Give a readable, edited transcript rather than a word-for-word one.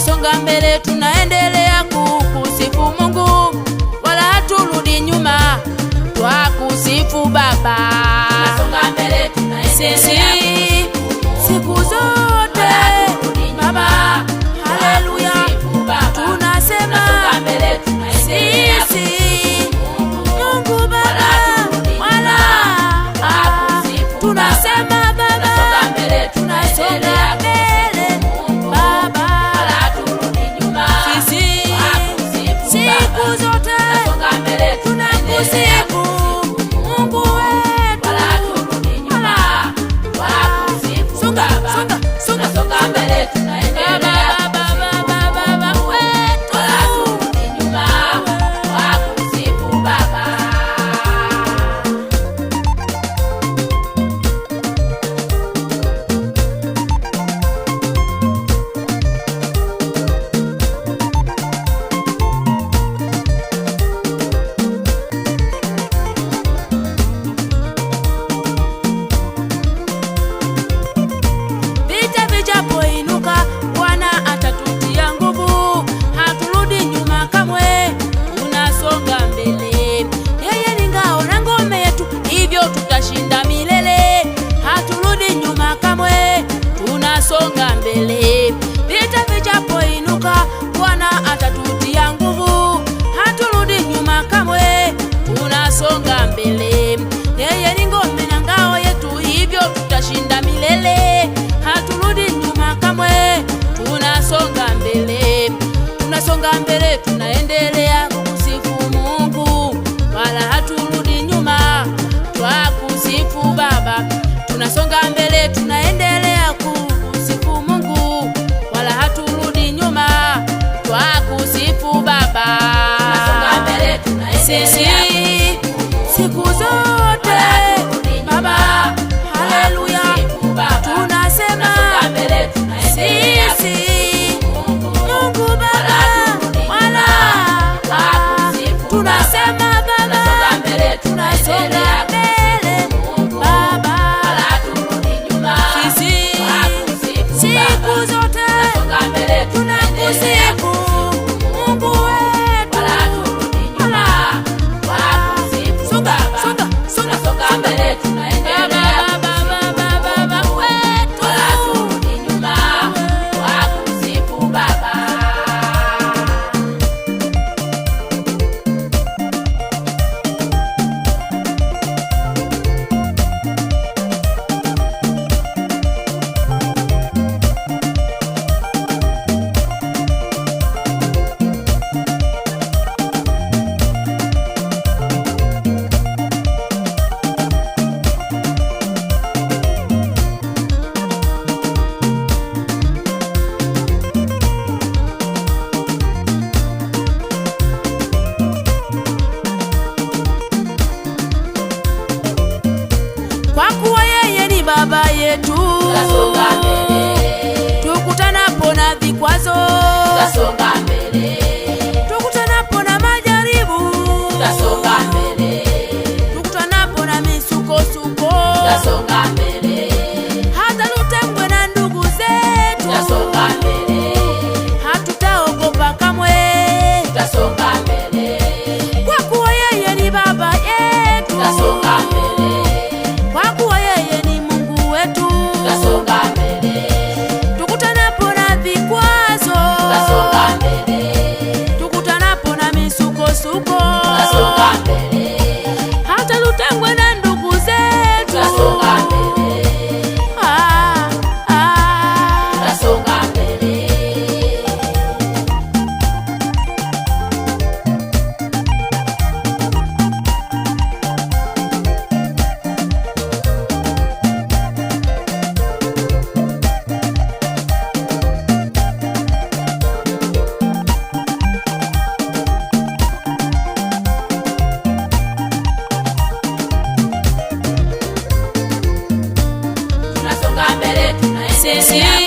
tunasonga mbele, tunaendelea kukusifu Mungu, wala haturudi nyuma, twakusifu Baba. Tunasonga mbele, tunaendelea siku zote Baba, haleluya, tunasema sisi Mungu Baba, wala tunasema Baba, tunasonga mbele Baba, sisi siku zote tunakusifu Mungu wetu, songa mbele, tunaendelea Baba wetu, haturudi nyuma, twakusifu Baba. vita vijapoinuka, Bwana atatutia nguvu, haturudi nyuma kamwe, tunasonga mbele. Yeye ni ngao na ngome yetu, hivyo tutashinda milele, haturudi nyuma kamwe, tunasonga mbele. Vita vijapoinuka, Bwana atatutia nguvu, haturudi nyuma kamwe, tunasonga mbele. Yeye ni ngome na ngao yetu, hivyo tutashinda milele, haturudi nyuma kamwe, tunasonga mbele. Tunasonga mbele, tunaendelea kukusifu Mungu, wala haturudi nyuma, twakusifu Baba. Tunasonga mbele, tunaendelea kukusifu Mungu, wala haturudi nyuma, twakusifu Baba. Tunasonga mbele, Sisi tunaendelea siku zote Baba, haleluya, tunasema sisi Mungu Baba, wala tunasema Baba, tunasonga mbele Baba, sisi siku zote tunakusifu Mungu wetu, wala songa mbele, tunaendelea Baba wetu, haturudi nyuma, twakusifu Baba. kwa kuwa yeye ni Baba yetu, Tunasonga mbele, tukutanapo na vikwazo, tunasonga mbele, tukutanapo na majaribu, tunasonga mbele, tukutanapo na misukosuko, tunasonga mbele, hata tutengwe na ndugu zetu, tunasonga mbele, hatutaogopa kamwe, tunasonga mbele, kwa kuwa yeye ni Baba yetu, tunasonga mbele, kwa kuwa yeye ni Mungu wetu, tunasonga mbele, tukutanapo na vikwazo, tunasonga mbele, tukutanapo na misukosuko, tunasonga mbele, hata tutengwe na ndugu zetu, tunasonga mbele, tunasonga mbele. sisi